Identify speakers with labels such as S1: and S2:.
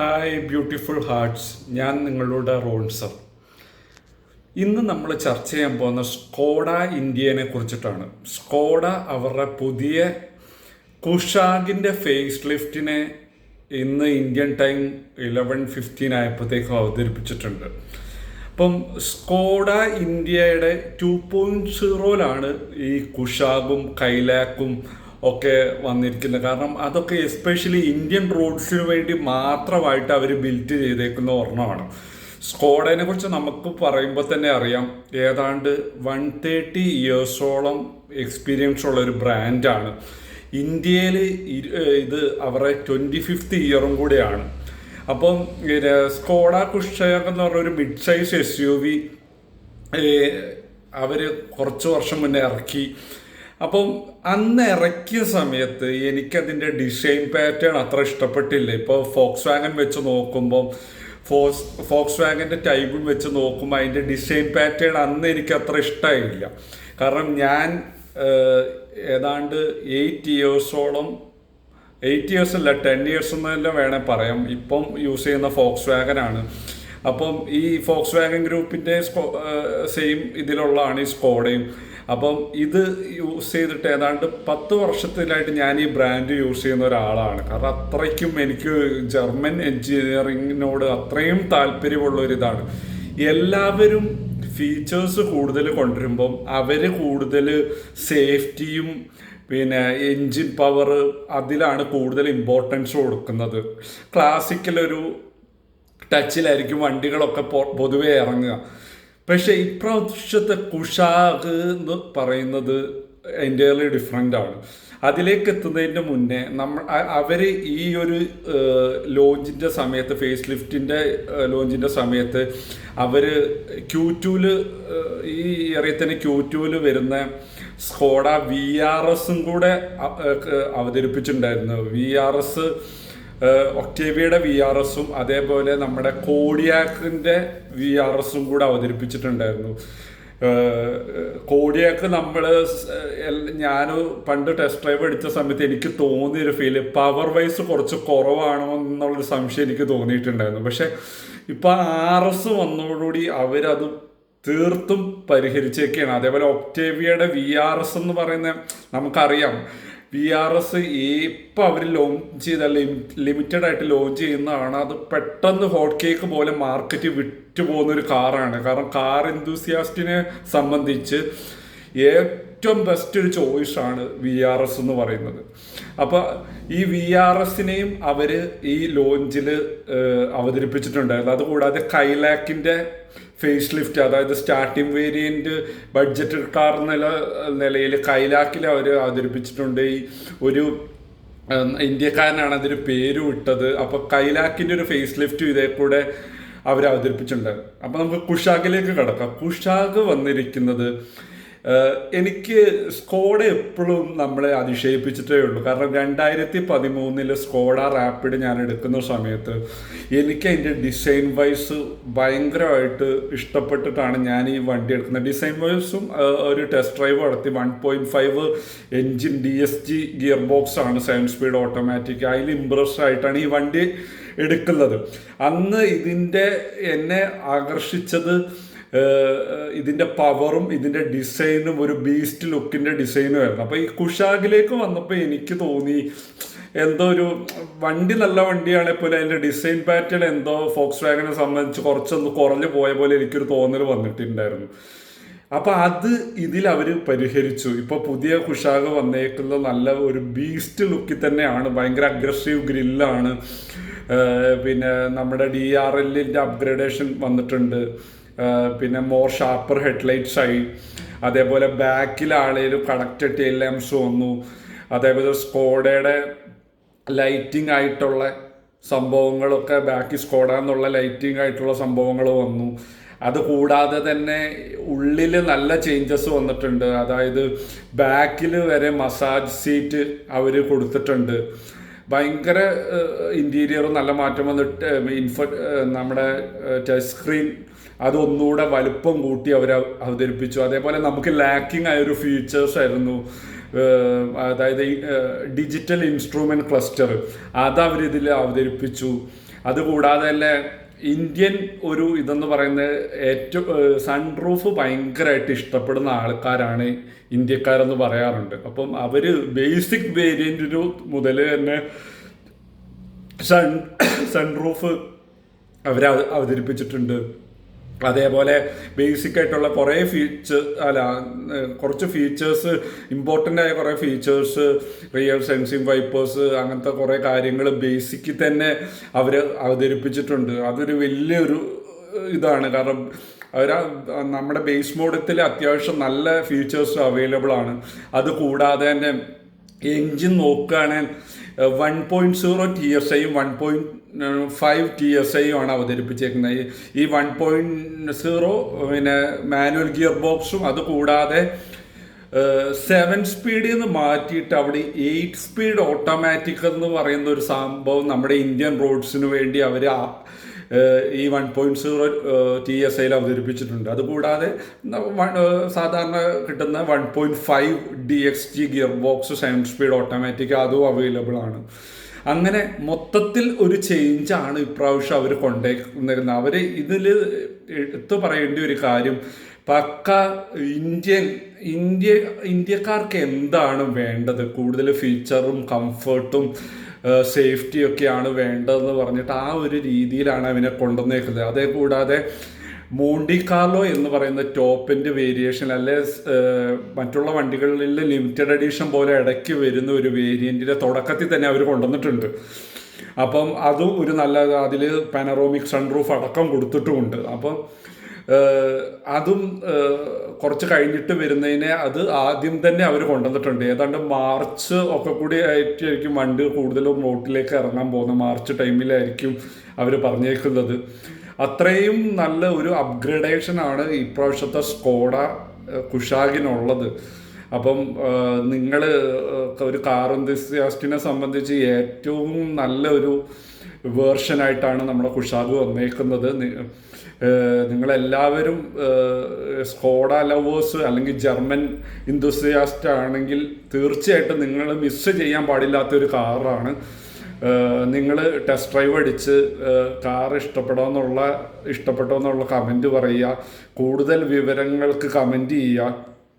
S1: Hi beautiful hearts, ഞാൻ നിങ്ങളുടെ റോൺസർ. ഇന്ന് നമ്മൾ ചർച്ച ചെയ്യാൻ പോകുന്ന സ്കോഡ ഇന്ത്യനെ കുറിച്ചിട്ടാണ്. സ്കോഡ അവരുടെ പുതിയ കുഷാഗിൻ്റെ ഫേസ് ലിഫ്റ്റിനെ ഇന്ന് ഇന്ത്യൻ ടൈം 11:15 ആയപ്പോഴത്തേക്കും അവതരിപ്പിച്ചിട്ടുണ്ട്. അപ്പം സ്കോഡ ഇന്ത്യയുടെ 2.0 ഈ കുഷാഗും കൈലാക്കും ഒക്കെ വന്നിരിക്കുന്നത്. കാരണം അതൊക്കെ എസ്പെഷ്യലി ഇന്ത്യൻ റോഡ്സിന് വേണ്ടി മാത്രമായിട്ട് അവർ ബിൽറ്റ് ചെയ്തേക്കുന്ന ഒരെണ്ണമാണ്. സ്കോഡനെ കുറിച്ച് നമുക്ക് പറയുമ്പോൾ തന്നെ അറിയാം, ഏതാണ്ട് 130 ഇയേഴ്സോളം എക്സ്പീരിയൻസ് ഉള്ള ഒരു ബ്രാൻഡാണ്. ഇന്ത്യയിൽ ഇത് അവരുടെ 25th ഇയറും കൂടിയാണ്. അപ്പം സ്കോഡ കുഷാഗ് എന്ന് പറഞ്ഞൊരു മിഡ് സൈസ് SUV അവർ കുറച്ച് വർഷം മുന്നേ ഇറക്കി. അപ്പം അന്ന് ഇറക്കിയ സമയത്ത് എനിക്കതിൻ്റെ ഡിസൈൻ പാറ്റേൺ അത്ര ഇഷ്ടപ്പെട്ടില്ല. ഇപ്പോൾ ഫോക്സ് വാഗൻ വെച്ച് നോക്കുമ്പം ഫോക്സ് വാഗൻ്റെ ടൈപ്പും വെച്ച് നോക്കുമ്പോൾ അതിൻ്റെ ഡിസൈൻ പാറ്റേൺ അന്ന് എനിക്ക് അത്ര ഇഷ്ടമായില്ല. കാരണം ഞാൻ ഏതാണ്ട് 8 ഇയേഴ്സോളം 8 ഇയേഴ്സ് അല്ല 10 ഇയേഴ്സ് എന്നെല്ലാം വേണേൽ പറയാം ഇപ്പം യൂസ് ചെയ്യുന്ന ഫോക്സ് വാഗനാണ്. അപ്പം ഈ ഫോക്സ് വാഗൻ ഗ്രൂപ്പിൻ്റെ സെയിം ഇതിലുള്ളതാണ് ഈ സ്കോഡയും. അപ്പം ഇത് യൂസ് ചെയ്തിട്ട് ഏതാണ്ട് 10 വർഷത്തിലായിട്ട് ഞാൻ ഈ ബ്രാൻഡ് യൂസ് ചെയ്യുന്ന ഒരാളാണ്. കാരണം അത്രയ്ക്കും എനിക്ക് ജർമ്മൻ എൻജിനീയറിങ്ങിനോട് അത്രയും താല്പര്യമുള്ളൊരിതാണ്. എല്ലാവരും ഫീച്ചേഴ്സ് കൂടുതൽ കൊണ്ടുവരുമ്പം അവർ കൂടുതൽ സേഫ്റ്റിയും പിന്നെ എൻജിൻ പവർ അതിലാണ് കൂടുതൽ ഇമ്പോർട്ടൻസ് കൊടുക്കുന്നത്. ക്ലാസിക്കലൊരു ടച്ചിലായിരിക്കും വണ്ടികളൊക്കെ പൊതുവെ ഇറങ്ങുക. പക്ഷേ ഇപ്രാവശ്യത്തെ കുഷാഗ് എന്ന് പറയുന്നത് എൻ്റയർലി ഡിഫറെൻ്റ് ആണ്. അതിലേക്ക് എത്തുന്നതിൻ്റെ മുന്നേ അവർ ഈ ഒരു ലോഞ്ചിൻ്റെ സമയത്ത്, ഫേസ് ലിഫ്റ്റിൻ്റെ ലോഞ്ചിൻ്റെ സമയത്ത് അവർ Q2 ഈ ഏറിയത്തിന് Q2 വരുന്ന സ്കോഡ VRS കൂടെ അവതരിപ്പിച്ചിട്ടുണ്ടായിരുന്നു. VRS ഒക്ടേവിയയുടെ VRS അതേപോലെ നമ്മുടെ കോഡിയാക്കിൻ്റെ VRS കൂടെ അവതരിപ്പിച്ചിട്ടുണ്ടായിരുന്നു. കോഡിയാക്ക് ഞാൻ പണ്ട് ടെസ്റ്റ് ഡ്രൈവ് എടുത്ത സമയത്ത് എനിക്ക് തോന്നിയൊരു ഫീല് പവർ വൈസ് കുറച്ച് കുറവാണോ എന്നുള്ളൊരു സംശയം എനിക്ക് തോന്നിയിട്ടുണ്ടായിരുന്നു. പക്ഷെ ഇപ്പം RS വന്നതോടുകൂടി അവരത് തീർത്തും പരിഹരിച്ചേക്കാണ്. അതേപോലെ ഒക്ടേവിയയുടെ VRS എന്ന് പറയുന്ന നമുക്കറിയാം, VRS ഇപ്പം അവർ ലോഞ്ച് ചെയ്ത ലിമിറ്റഡ് ആയിട്ട് ലോഞ്ച് ചെയ്യുന്നതാണ്. അത് പെട്ടെന്ന് ഹോട്ട് കേക്ക് പോലെ മാർക്കറ്റ് വിറ്റു പോകുന്നൊരു കാറാണ്. കാരണം കാർ എന്തൂസിയാസ്റ്റിനെ സംബന്ധിച്ച് ഏറ്റവും ബെസ്റ്റ് ഒരു ചോയ്സാണ് VRS എന്ന് പറയുന്നത്. അപ്പോൾ ഈ VRSനെയും അവർ ഈ ലോഞ്ചിൽ അവതരിപ്പിച്ചിട്ടുണ്ടായിരുന്നു. അതുകൂടാതെ കൈലാക്കിൻ്റെ ഫേസ് ലിഫ്റ്റ്, അതായത് സ്റ്റാർട്ടിംഗ് വേരിയൻറ്റ് ബഡ്ജറ്റ് കാർ നിലയിൽ കൈലാക്കിൽ അവർ അവതരിപ്പിച്ചിട്ടുണ്ട്. ഈ ഒരു ഇന്ത്യക്കാരനാണ് അതിന് പേര് വിട്ടത്. അപ്പോൾ കൈലാക്കിൻ്റെ ഒരു ഫേസ് ലിഫ്റ്റ് ഇതേ കൂടെ അവർ അവതരിപ്പിച്ചിട്ടുണ്ട്. അപ്പോൾ നമുക്ക് കുഷാഗിലേക്ക് കിടക്കാം. കുഷാഗ് വന്നിരിക്കുന്നത് എനിക്ക് സ്കോഡ എപ്പോഴും നമ്മളെ അതിശയിപ്പിച്ചിട്ടേ ഉള്ളൂ. കാരണം 2013 സ്കോഡ റാപ്പിഡ് ഞാൻ എടുക്കുന്ന സമയത്ത് എനിക്ക് അതിൻ്റെ ഡിസൈൻ വൈസ് ഭയങ്കരമായിട്ട് ഇഷ്ടപ്പെട്ടിട്ടാണ് ഞാൻ ഈ വണ്ടി എടുക്കുന്നത്. ഡിസൈൻ വൈസും ഒരു ടെസ്റ്റ് ഡ്രൈവ് നടത്തി. 1.5 എൻജിൻ DSG ഗിയർ ബോക്സ് ആണ്, 7 സ്പീഡ് ഓട്ടോമാറ്റിക്. അതിൽ ഇമ്പ്രസ്ഡ് ആയിട്ടാണ് ഈ വണ്ടി എടുക്കുന്നത്. അന്ന് എന്നെ ആകർഷിച്ചത് ഇതിൻ്റെ പവറും ഇതിൻ്റെ ഡിസൈനും ഒരു ബീസ്റ്റ് ലുക്കിൻ്റെ ഡിസൈനും ആയിരുന്നു. അപ്പോൾ ഈ കുഷാഗിലേക്ക് വന്നപ്പോൾ എനിക്ക് തോന്നി എന്തോ ഒരു വണ്ടി നല്ല വണ്ടിയാണെ പോലെ അതിൻ്റെ ഡിസൈൻ പാറ്റേൺ എന്തോ ഫോക്സ് വാഗനെ സംബന്ധിച്ച് കുറച്ചൊന്ന് കുറഞ്ഞു പോയ പോലെ എനിക്കൊരു തോന്നൽ വന്നിട്ടുണ്ടായിരുന്നു. അപ്പോൾ അത് ഇതിൽ അവർ പരിഹരിച്ചു. ഇപ്പോൾ പുതിയ കുഷാഗ് വന്നേക്കുന്നത് നല്ല ഒരു ബീസ്റ്റ് ലുക്കിൽ തന്നെയാണ്. ഭയങ്കര അഗ്രസീവ് ഗ്രില്ലാണ്. പിന്നെ നമ്മുടെ DRLൻ്റെ അപ്ഗ്രേഡേഷൻ വന്നിട്ടുണ്ട്. പിന്നെ മോർ ഷാർപ്പർ ഹെഡ്ലൈറ്റ്സ് ആയി. അതേപോലെ ബാക്കിലാണേലും കണക്റ്റഡ് ടെയിൽ ലാംപ്സ് വന്നു. അതേപോലെ സ്കോഡയുടെ ലൈറ്റിംഗ് ആയിട്ടുള്ള സംഭവങ്ങളൊക്കെ ബാക്കിൽ സ്കോഡ എന്നുള്ള ലൈറ്റിംഗ് ആയിട്ടുള്ള സംഭവങ്ങൾ വന്നു. അതുകൂടാതെ തന്നെ ഉള്ളിൽ നല്ല ചേഞ്ചസ് വന്നിട്ടുണ്ട്. അതായത് ബാക്കിൽ വരെ മസാജ് സീറ്റ് അവർ കൊടുത്തിട്ടുണ്ട്. ഭയങ്കര ഇൻറ്റീരിയറും നല്ല മാറ്റം വന്നിട്ട് നമ്മുടെ ടച്ച് സ്ക്രീൻ അതൊന്നുകൂടെ വലുപ്പം കൂട്ടി അവർ അവതരിപ്പിച്ചു. അതേപോലെ നമുക്ക് ലാക്കിംഗ് ആയൊരു ഫീച്ചേഴ്സ് ആയിരുന്നു അതായത് ഡിജിറ്റൽ ഇൻസ്ട്രുമെൻറ്റ് ക്ലസ്റ്റർ, അതവരിതിൽ അവതരിപ്പിച്ചു. അതുകൂടാതെ തന്നെ ഇന്ത്യൻ ഒരു ഇതെന്ന് പറയുന്നത് ഏറ്റവും സൺറൂഫ് ഭയങ്കരമായിട്ട് ഇഷ്ടപ്പെടുന്ന ആൾക്കാരാണ് ഇന്ത്യക്കാരെന്ന് പറയാറുണ്ട്. അപ്പം അവർ ബേസിക് വേരിയൻറ്റിന് മുതൽ തന്നെ സൺറൂഫ് അവർ അവതരിപ്പിച്ചിട്ടുണ്ട്. അതേപോലെ ബേസിക് ആയിട്ടുള്ള കുറേ കുറച്ച് ഫീച്ചേഴ്സ്, ഇമ്പോർട്ടൻ്റ് ആയ കുറേ ഫീച്ചേഴ്സ്, റിയൽ സെൻസിങ് വൈപ്പേഴ്സ്, അങ്ങനത്തെ കുറേ കാര്യങ്ങൾ ബേസിക്കിൽ തന്നെ അവർ അവതരിപ്പിച്ചിട്ടുണ്ട്. അതൊരു വലിയൊരു ഇതാണ്. കാരണം നമ്മുടെ ബേസ് മോഡത്തിൽ അത്യാവശ്യം നല്ല ഫീച്ചേഴ്സ് അവൈലബിൾ ആണ്. അതുകൂടാതെ തന്നെ എൻജിൻ നോക്കുകയാണെങ്കിൽ 1.0 TSIയും 1.5 TSIയും ആണ് അവതരിപ്പിച്ചേക്കുന്നത്. ഈ 1.0 പിന്നെ മാനുവൽ ഗിയർ ബോക്സും, അതുകൂടാതെ 7 സ്പീഡിൽ നിന്ന് മാറ്റിയിട്ട് അവിടെ 8 സ്പീഡ് ഓട്ടോമാറ്റിക് എന്ന് പറയുന്ന ഒരു സംഭവം നമ്മുടെ ഇന്ത്യൻ റോഡ്സിന് വേണ്ടി അവർ ഈ 1.0 TSIയിൽ അവതരിപ്പിച്ചിട്ടുണ്ട്. അതുകൂടാതെ സാധാരണ കിട്ടുന്ന 1.5 DXG gear box 7 speed automatic അതും അവൈലബിൾ ആണ്. അങ്ങനെ മൊത്തത്തിൽ ഒരു ചേഞ്ചാണ് ഇപ്രാവശ്യം അവർ കൊണ്ടുവന്നിരുന്നത്. അവർ ഇതിൽ എടുത്തു പറയേണ്ട ഒരു കാര്യം, പക്ക ഇന്ത്യക്കാർക്ക് എന്താണ് വേണ്ടത്, കൂടുതൽ ഫീച്ചറും കംഫർട്ടും സേഫ്റ്റിയൊക്കെയാണ് വേണ്ടതെന്ന് പറഞ്ഞിട്ട് ആ ഒരു രീതിയിലാണ് അവനെ കൊണ്ടുവന്നേക്കുന്നത്. അതേ കൂടാതെ മോണ്ടി കാർലോ എന്ന് പറയുന്ന ടോപ്പ് എൻഡ് വേരിയേഷൻ, അല്ലെ മറ്റുള്ള വണ്ടികളിൽ ലിമിറ്റഡ് എഡിഷൻ പോലെ ഇടയ്ക്ക് വരുന്ന ഒരു വേരിയൻറ്റിൻ്റെ തുടക്കത്തിൽ തന്നെ അവർ കൊണ്ടുവന്നിട്ടുണ്ട്. അപ്പം അതും ഒരു നല്ല, അതിൽ പാനറോമിക് സൺറൂഫ് അടക്കം കൊടുത്തിട്ടുമുണ്ട്. അപ്പം അതും കുറച്ച് കഴിഞ്ഞിട്ട് വരുന്നതിനെ അത് ആദ്യം തന്നെ അവർ കൊണ്ടുവന്നിട്ടുണ്ട്. ഏതാണ്ട് മാർച്ച് ഒക്കെ കൂടി ആയിട്ടായിരിക്കും വണ്ടി കൂടുതലും റോട്ടിലേക്ക് ഇറങ്ങാൻ പോകുന്നത്. മാർച്ച് ടൈമിലായിരിക്കും അവർ പറഞ്ഞേക്കുന്നത്. അത്രയും നല്ല ഒരു അപ്ഗ്രേഡേഷനാണ് ഇപ്രാവശ്യത്തെ സ്കോഡ കുഷാഗിനുള്ളത്. അപ്പം നിങ്ങൾ ഒരു കാർ എന്തൂസിയാസ്റ്റിനെ സംബന്ധിച്ച് ഏറ്റവും നല്ല ഒരു വേർഷനായിട്ടാണ് നമ്മുടെ കുഷാഗ് വന്നേക്കുന്നത്. നിങ്ങളെല്ലാവരും സ്കോഡ ലവേഴ്സ് അല്ലെങ്കിൽ ജർമ്മൻ എന്തൂസിയാസ്റ്റ് ആണെങ്കിൽ തീർച്ചയായിട്ടും നിങ്ങൾ മിസ് ചെയ്യാൻ പാടില്ലാത്തൊരു കാറാണ്. നിങ്ങൾ ടെസ്റ്റ് ഡ്രൈവ് അടിച്ച് കാർ ഇഷ്ടപ്പെട്ടോ എന്നുള്ള കമൻറ്റ് പറയുക. കൂടുതൽ വിവരങ്ങൾക്ക് കമൻറ്റ് ചെയ്യുക.